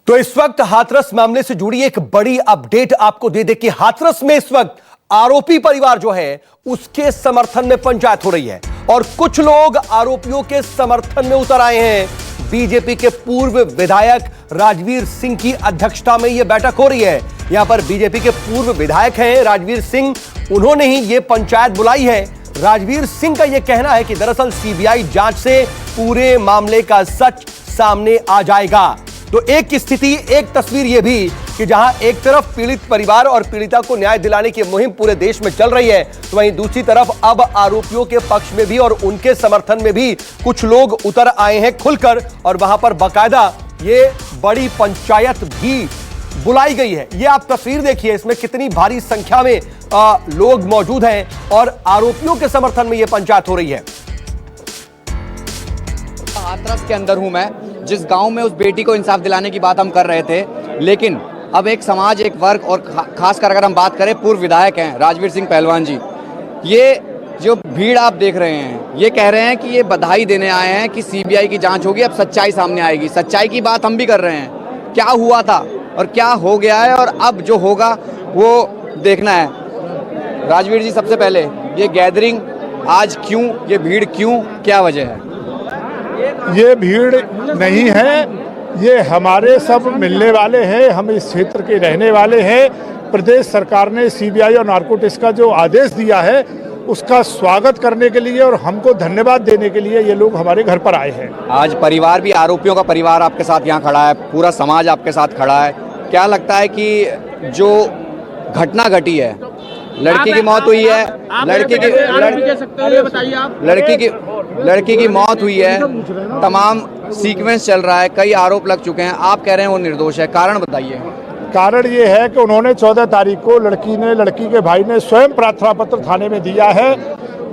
तो इस वक्त हाथरस मामले से जुड़ी एक बड़ी अपडेट आपको दे दे कि हाथरस में इस वक्त आरोपी परिवार जो है उसके समर्थन में पंचायत हो रही है और कुछ लोग आरोपियों के समर्थन में उतर आए हैं। बीजेपी के पूर्व विधायक राजवीर सिंह की अध्यक्षता में यह बैठक हो रही है। यहां पर बीजेपी के पूर्व विधायक हैं राजवीर सिंह, उन्होंने ही यह पंचायत बुलाई है। राजवीर सिंह का यह कहना है कि दरअसल सीबीआई जांच से पूरे मामले का सच सामने आ जाएगा। तो एक स्थिति, एक तस्वीर यह भी कि जहां एक तरफ पीड़ित परिवार और पीड़िता को न्याय दिलाने की मुहिम पूरे देश में चल रही है, तो वहीं दूसरी तरफ अब आरोपियों के पक्ष में भी और उनके समर्थन में भी कुछ लोग उतर आए हैं खुलकर, और वहां पर बाकायदा ये बड़ी पंचायत भी बुलाई गई है। ये आप तस्वीर देखिए, इसमें कितनी भारी संख्या में लोग मौजूद हैं और आरोपियों के समर्थन में यह पंचायत हो रही है। हाथरस के अंदर हूं मैं, जिस गांव में उस बेटी को इंसाफ दिलाने की बात हम कर रहे थे, लेकिन अब एक समाज, एक वर्ग और खासकर अगर हम बात करें, पूर्व विधायक हैं राजवीर सिंह पहलवान जी, ये जो भीड़ आप देख रहे हैं, ये कह रहे हैं कि ये बधाई देने आए हैं कि सीबीआई की जांच होगी, अब सच्चाई सामने आएगी। सच्चाई की बात हम भी कर रहे हैं, क्या हुआ था और क्या हो गया है और अब जो होगा वो देखना है। राजवीर जी, सबसे पहले ये गैदरिंग आज क्यों, ये भीड़ क्यों, क्या वजह है? ये भीड़ नहीं है, ये हमारे सब मिलने वाले हैं, हम इस क्षेत्र के रहने वाले हैं। प्रदेश सरकार ने सीबीआई और नारकोटिक्स का जो आदेश दिया है उसका स्वागत करने के लिए और हमको धन्यवाद देने के लिए ये लोग हमारे घर पर आए हैं। आज परिवार भी, आरोपियों का परिवार आपके साथ यहाँ खड़ा है, पूरा समाज आपके साथ खड़ा है। क्या लगता है कि जो घटना घटी है, लड़की की मौत हुई है, लड़की की मौत हुई है, तमाम सीक्वेंस चल रहा है, कई आरोप लग चुके हैं, आप कह रहे हैं वो निर्दोष है, कारण बताइए। कारण ये है कि उन्होंने 14 तारीख को लड़की के भाई ने स्वयं प्रार्थना पत्र थाने में दिया है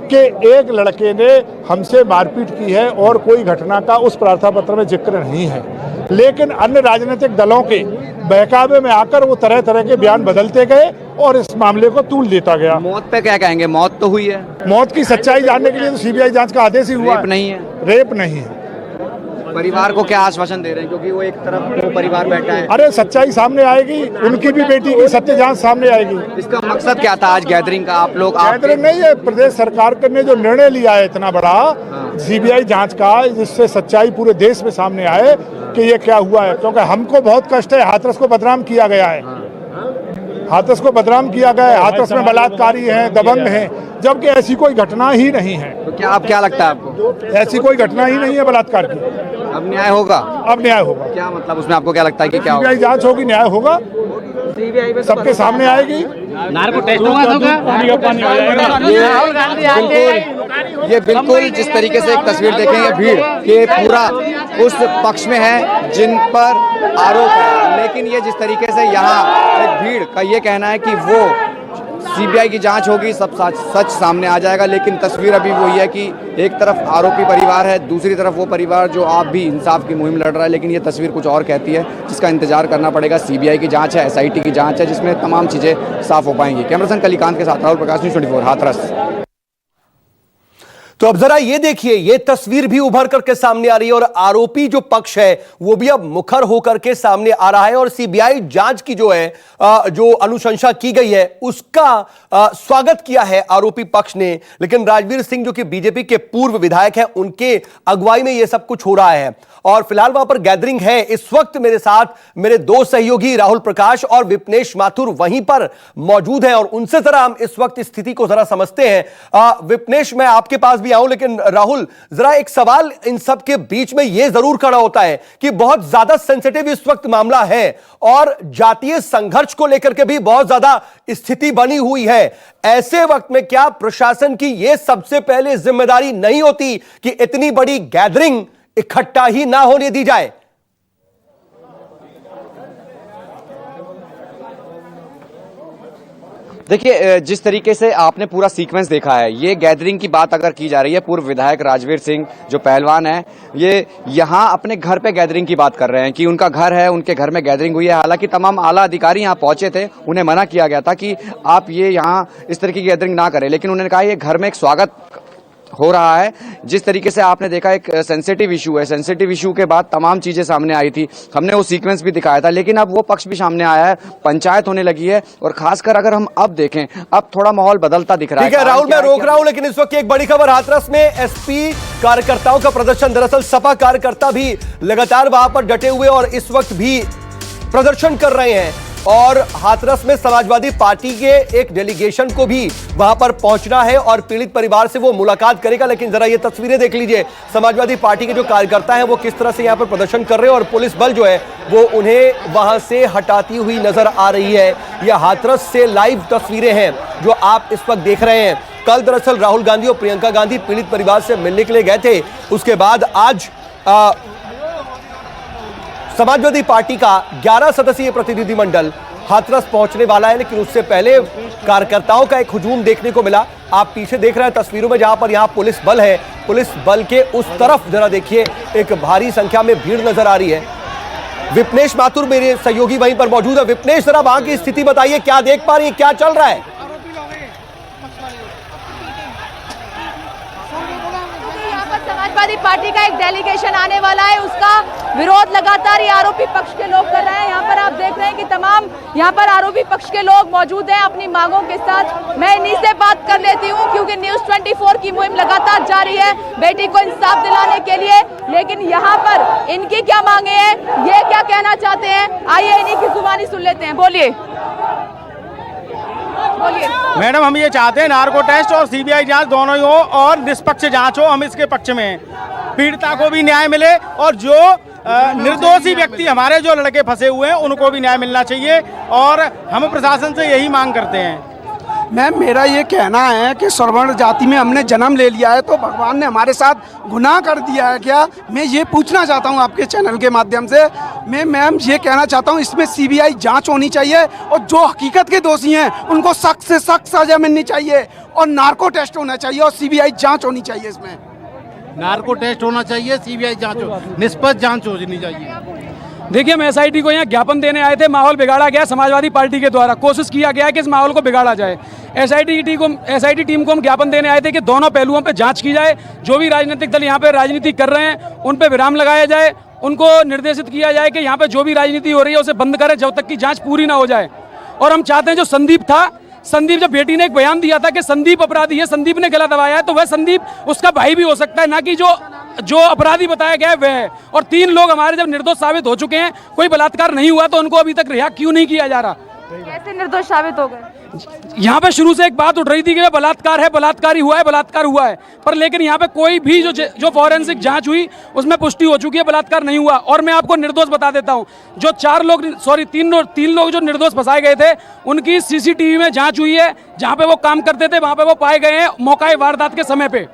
कि एक लड़के ने हमसे मारपीट की है और कोई घटना का उस प्रार्थना पत्र में जिक्र नहीं है। लेकिन अन्य राजनीतिक दलों के बहकावे में आकर वो तरह तरह के बयान बदलते गए और इस मामले को तूल देता गया। मौत पे क्या कहेंगे? मौत तो हुई है, मौत की सच्चाई जानने के लिए तो सीबीआई जांच का आदेश ही हुआ। रेप नहीं है, रेप नहीं है। परिवार को क्या आश्वासन दे रहे हैं, क्योंकि वो एक तरफ वो परिवार बैठा है? अरे सच्चाई सामने आएगी, उनकी भी बेटी की सत्य जांच सामने आएगी। इसका मकसद क्या था आज गैदरिंग का? आप लोग गैदरिंग नहीं है, प्रदेश सरकार ने जो निर्णय लिया है इतना बड़ा सीबीआई जांच का, जिससे सच्चाई पूरे देश में सामने आए कि ये क्या हुआ है। क्योंकि हमको बहुत कष्ट है, हाथरस को बदनाम किया गया है, हाथरस को बदनाम किया गया है, हाथरस में बलात्कारी हैं, दबंग हैं, जबकि ऐसी कोई घटना ही नहीं है। तो क्या लगता है आपको? ऐसी कोई घटना ही नहीं है बलात्कार की। अब न्याय होगा? अब न्याय होगा। क्या मतलब उसमें आपको क्या लगता है कि क्या होगा? सीबीआई जांच होगी, न्याय होगा, सबके सामने आएगी। ये बिल्कुल जिस तरीके से एक तस्वीर देखेंगे, भीड़ के पूरा उस पक्ष में है जिन पर आरोप है, लेकिन ये जिस तरीके से यहाँ एक भीड़ का ये कहना है कि वो सीबीआई की जांच होगी, सब सच सामने आ जाएगा। लेकिन तस्वीर अभी वही है कि एक तरफ आरोपी परिवार है, दूसरी तरफ वो परिवार जो आप भी इंसाफ की मुहिम लड़ रहा है, लेकिन ये तस्वीर कुछ और कहती है, जिसका इंतजार करना पड़ेगा। सीबीआई की जांच है, एसआईटी की जांच है, जिसमें तमाम चीजें साफ हो पाएंगी। कैमरामैन कलिकांत के साथ राहुल प्रकाश, न्यूज़ 24 हाथरस। तो अब जरा ये देखिए, ये तस्वीर भी उभर करके सामने आ रही है और आरोपी जो पक्ष है वो भी अब मुखर होकर के सामने आ रहा है और सीबीआई जांच की जो है जो अनुशंसा की गई है उसका स्वागत किया है आरोपी पक्ष ने। लेकिन राजवीर सिंह जो कि बीजेपी के पूर्व विधायक हैं, उनके अगुवाई में यह सब कुछ हो रहा है और फिलहाल वहां पर गैदरिंग है। इस वक्त मेरे साथ मेरे दो सहयोगी राहुल प्रकाश और विपनेश माथुर वहीं पर मौजूद हैं और उनसे जरा हम इस वक्त स्थिति को जरा समझते हैं। विपनेश, मैं आपके पास भी आऊं, लेकिन राहुल, जरा एक सवाल इन सब के बीच में यह जरूर खड़ा होता है कि बहुत ज्यादा सेंसिटिव इस वक्त मामला है और जातीय संघर्ष को लेकर के भी बहुत ज्यादा स्थिति बनी हुई है। ऐसे वक्त में क्या प्रशासन की यह सबसे पहले जिम्मेदारी नहीं होती कि इतनी बड़ी गैदरिंग इकट्ठा ही ना होने दी जाए? देखिए, जिस तरीके से आपने पूरा सीक्वेंस देखा है, ये गैदरिंग की बात अगर की जा रही है, पूर्व विधायक राजवीर सिंह जो पहलवान है, ये यहाँ अपने घर पे गैदरिंग की बात कर रहे हैं कि उनका घर है, उनके घर में गैदरिंग हुई है। हालांकि तमाम आला अधिकारी यहाँ पहुंचे थे, उन्हें मना किया गया था कि आप ये यहाँ इस तरह की गैदरिंग ना करें, लेकिन उन्होंने कहा ये घर में एक स्वागत हो रहा है। जिस तरीके से आपने देखा एक सेंसिटिव इशू है, सेंसिटिव इशू के बाद तमाम चीजें सामने आई थी, हमने वो सीक्वेंस भी दिखाया था, लेकिन अब वो पक्ष भी सामने आया है, पंचायत होने लगी है और खासकर अगर हम अब देखें, अब थोड़ा माहौल बदलता दिख रहा है। ठीक है राहुल, मैं रोक रहा हूं, लेकिन इस वक्त की एक बड़ी खबर हाथरस में एसपी कार्यकर्ताओं का प्रदर्शन। दरअसल सपा कार्यकर्ता भी लगातार वहां पर डटे हुए और इस वक्त भी प्रदर्शन कर रहे हैं और हाथरस में समाजवादी पार्टी के एक डेलीगेशन को भी वहां पर पहुंचना है और पीड़ित परिवार से वो मुलाकात करेगा। लेकिन जरा ये तस्वीरें देख लीजिए, समाजवादी पार्टी के जो कार्यकर्ता हैं वो किस तरह से यहां पर प्रदर्शन कर रहे हैं और पुलिस बल जो है वो उन्हें वहां से हटाती हुई नजर आ रही है। यह हाथरस से लाइव तस्वीरें हैं जो आप इस वक्त देख रहे हैं। कल दरअसल राहुल गांधी और प्रियंका गांधी पीड़ित परिवार से मिलने के लिए गए थे, उसके बाद आज समाजवादी पार्टी का 11 सदस्यीय प्रतिनिधिमंडल हाथरस पहुंचने वाला है। लेकिन उससे पहले कार्यकर्ताओं का एक हुजूम देखने को मिला। आप पीछे देख रहे हैं तस्वीरों में, जहां पर यहां पुलिस बल है, पुलिस बल के उस तरफ जरा देखिए एक भारी संख्या में भीड़ नजर आ रही है। विपनेश माथुर मेरे सहयोगी वहीं पर मौजूद है। विपनेश, जरा वहां की स्थिति बताइए, क्या देख पा रही है, क्या चल रहा है? समाजवादी पार्टी का एक डेलीगेशन आने वाला है, उसका विरोध लगातार ये आरोपी पक्ष के लोग कर रहे हैं। यहाँ पर आप देख रहे हैं कि तमाम यहाँ पर आरोपी पक्ष के लोग मौजूद हैं अपनी मांगों के साथ। मैं इन्हीं से बात कर लेती हूँ क्योंकि न्यूज़ 24 की मुहिम लगातार जारी है बेटी को इंसाफ दिलाने के लिए। लेकिन यहाँ पर इनकी क्या मांगे हैं, ये क्या कहना चाहते हैं, आइए इन्हीं की जुबानी सुन लेते हैं। बोलिए मैडम, हम ये चाहते हैं नार्को टेस्ट और सीबीआई जांच दोनों ही हो और निष्पक्ष जांच हो। हम इसके पक्ष में हैं, पीड़िता को भी न्याय मिले और जो निर्दोषी व्यक्ति हमारे जो लड़के फंसे हुए हैं उनको भी न्याय मिलना चाहिए और हम प्रशासन से यही मांग करते हैं। मैम, मेरा ये कहना है कि सवर्ण जाति में हमने जन्म ले लिया है तो भगवान ने हमारे साथ गुनाह कर दिया है क्या? मैं ये पूछना चाहता हूँ आपके चैनल के माध्यम से। मैं मैम ये कहना चाहता हूँ इसमें सीबीआई जांच होनी चाहिए और जो हकीकत के दोषी हैं उनको सख्त से सख्त सजा मिलनी चाहिए और नार्को टेस्ट होना चाहिए और सीबीआई जांच होनी चाहिए। इसमें नार्को टेस्ट होना चाहिए, सीबीआई जांच हो, निष्पक्ष जांच होनी चाहिए। देखिए, हम एसआईटी को यहाँ ज्ञापन देने आए थे, माहौल बिगाड़ा गया समाजवादी पार्टी के द्वारा, कोशिश किया गया है कि इस माहौल को बिगाड़ा जाए। एसआईटी टीम को हम ज्ञापन देने आए थे कि दोनों पहलुओं पे जांच की जाए, जो भी राजनीतिक दल यहाँ पे राजनीति कर रहे हैं उन पे विराम लगाया जाए, उनको निर्देशित किया जाए कि यहाँ पे जो भी राजनीति हो रही है उसे बंद करें जब तक की जाँच पूरी ना हो जाए। और हम चाहते हैं जो संदीप जब बेटी ने एक बयान दिया था कि संदीप अपराधी है, संदीप ने गला दबाया है, तो वह संदीप उसका भाई भी हो सकता है, ना कि जो अपराधी बताया गया है वह है। और 3 लोग हमारे जब निर्दोष साबित हो चुके हैं, कोई बलात्कार नहीं हुआ, तो उनको अभी तक रिहा क्यों नहीं किया जा रहा? कैसे निर्दोष साबित हो गए? यहाँ पे शुरू से एक बात उठ रही थी कि बलात्कार है, बलात्कार हुआ है, पर लेकिन यहाँ पे कोई भी जो फॉरेंसिक जांच हुई उसमें पुष्टि हो चुकी है बलात्कार नहीं हुआ। और मैं आपको निर्दोष बता देता हूँ, जो 3 लोग जो निर्दोष फंसाए गए थे उनकी सीसीटीवी में जांच हुई है, जहाँ पे वो काम करते थे वहाँ पे वो पाए गए हैं मौका वारदात के समय पे।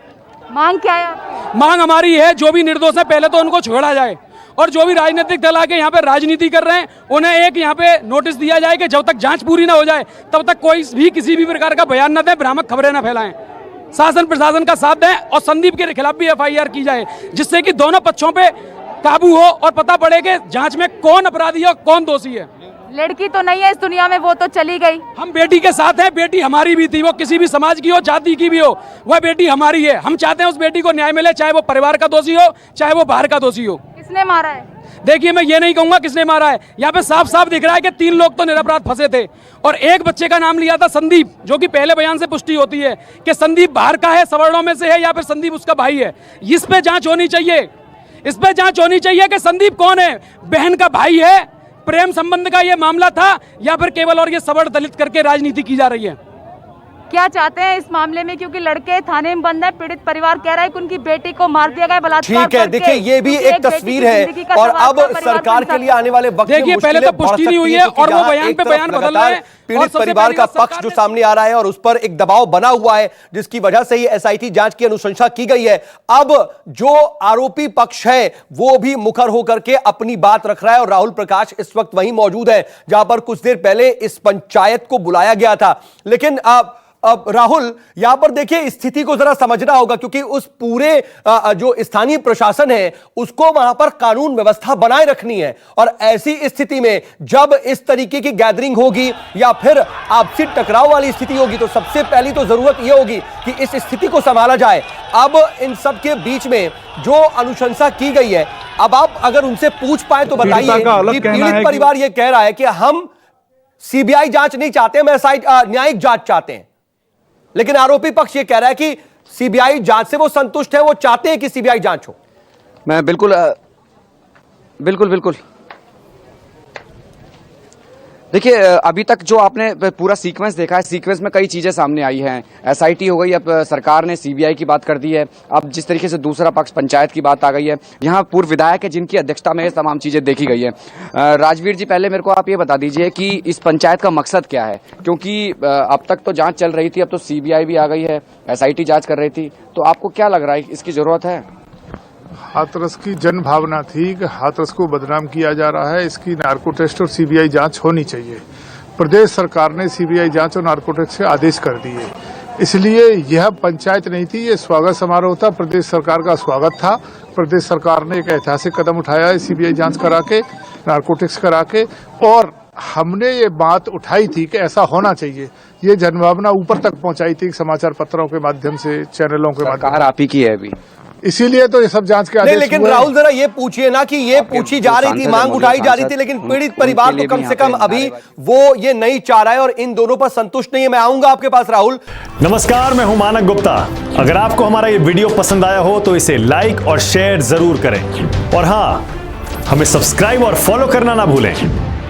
मांग क्या है? मांग हमारी है जो भी निर्दोष है पहले तो उनको छोड़ा जाए और जो भी राजनीतिक दल आके यहाँ पे राजनीति कर रहे हैं उन्हें एक यहाँ पे नोटिस दिया जाए कि जब तक जांच पूरी ना हो जाए तब तक कोई भी किसी भी प्रकार का बयान न दें, भ्रामक खबरें न फैलाएं, शासन प्रशासन का साथ दें और संदीप के खिलाफ भी एफआईआर की जाए, जिससे कि दोनों पक्षों पे काबू हो और पता पड़े कि जांच में कौन अपराधी है और कौन दोषी है। लड़की तो नहीं है इस दुनिया में, वो तो चली गई। हम बेटी के साथ हैं, बेटी हमारी भी थी, वो किसी भी समाज की हो, जाति की भी हो, वह बेटी हमारी है। हम चाहते हैं उस बेटी को न्याय मिले, चाहे वो परिवार का दोषी हो चाहे वो बाहर का दोषी हो। किसने मारा है? देखिए, मैं ये नहीं कहूंगा किसने मारा है, यहाँ पे साफ साफ दिख रहा है कि 3 लोग तो निरपराध फंसे थे और एक बच्चे का नाम लिया था संदीप, जो कि पहले बयान से पुष्टि होती है कि संदीप बाहर का है, सवर्णों में से है या फिर संदीप उसका भाई है। इस पे जांच होनी चाहिए, इस पे जांच होनी चाहिए कि संदीप कौन है, बहन का भाई है, प्रेम संबंध का ये मामला था या फिर केवल और ये सवर्ण दलित करके राजनीति की जा रही है। क्या चाहते हैं इस मामले में, क्योंकि लड़के थाने में बंद है, पीड़ित परिवार कह रहा है कि उनकी बेटी को मार दिया गया बलात्कार। ठीक है, देखिए ये भी एक तस्वीर है और अब सरकार के लिए आने वाले वक्त में देखिए पहले तो पुष्टि नहीं हुई है और वो बयान पे बयान बदल रहा है। पीड़ित परिवार का पक्ष जो सामने आ रहा है और उस पर एक दबाव बना हुआ है जिसकी वजह से ये एसआईटी जांच की अनुशंसा की गई है। अब जो आरोपी पक्ष है वो भी मुखर होकर के अपनी बात रख रहा है और राहुल प्रकाश इस वक्त वहीं मौजूद है जहां पर कुछ देर पहले इस पंचायत को बुलाया गया था। लेकिन अब राहुल, यहां पर देखिए स्थिति को जरा समझना होगा, क्योंकि उस पूरे जो स्थानीय प्रशासन है उसको वहां पर कानून व्यवस्था बनाए रखनी है, और ऐसी स्थिति में जब इस तरीके की गैदरिंग होगी या फिर आपसी टकराव वाली स्थिति होगी तो सबसे पहली तो जरूरत यह होगी कि इस स्थिति को संभाला जाए। अब इन सब के बीच में जो अनुशंसा की गई है, अब आप अगर उनसे पूछ पाए तो बताइए कि पीड़ित परिवार यह कह रहा है कि हम सीबीआई जांच नहीं चाहते, हम न्यायिक जांच चाहते हैं, लेकिन आरोपी पक्ष ये कह रहा है कि सीबीआई जांच से वो संतुष्ट है, वो चाहते हैं कि सीबीआई जांच हो। मैं बिल्कुल देखिए, अभी तक जो आपने पूरा सीक्वेंस देखा है, सीक्वेंस में कई चीजें सामने आई हैं। एसआईटी हो गई, अब सरकार ने सीबीआई की बात कर दी है, अब जिस तरीके से दूसरा पक्ष पंचायत की बात आ गई है, यहाँ पूर्व विधायक है जिनकी अध्यक्षता में ये तमाम चीजें देखी गई है। राजवीर जी, पहले मेरे को आप ये बता दीजिए कि इस पंचायत का मकसद क्या है, क्योंकि अब तक तो जांच चल रही थी, अब तो सीबीआई भी आ गई है, एसआईटी जांच कर रही थी, तो आपको क्या लग रहा है, इसकी जरूरत है? हाथरस की जन भावना थी कि हाथरस को बदनाम किया जा रहा है, इसकी नार्को टेस्ट और सीबीआई जांच होनी चाहिए। प्रदेश सरकार ने सीबीआई जांच और नार्को टेस्ट से आदेश कर दिए, इसलिए यह पंचायत नहीं थी, ये स्वागत समारोह था, प्रदेश सरकार का स्वागत था। प्रदेश सरकार ने एक ऐतिहासिक कदम उठाया है सीबीआई जांच करा के, नार्कोटिक्स करा के, और हमने ये बात उठाई थी कि ऐसा होना चाहिए। ये जनभावना ऊपर तक पहुंचाई थी समाचार पत्रों के माध्यम से, चैनलों के माध्यम से। आप ही की है अभी, इसीलिए तो ये सब जांच के आदेश हुए। लेकिन राहुल जरा ये पूछिए ना कि ये पूछी जा रही थी, मांग उठाई जा रही थी, लेकिन पीड़ित परिवार तो कम से कम अभी वो ये नहीं चाह रहा है और इन दोनों पर संतुष्ट नहीं है। मैं आऊंगा आपके पास राहुल। नमस्कार, मैं हूं मानक गुप्ता। अगर आपको हमारा ये वीडियो पसंद आया हो तो इसे लाइक और शेयर जरूर करें, और हां, हमें सब्सक्राइब और फॉलो करना ना भूलें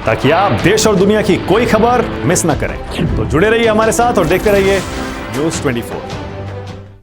ताकि आप देश और दुनिया की कोई खबर मिस ना करें। तो जुड़े रहिए हमारे साथ और देखते रहिए न्यूज़ 24।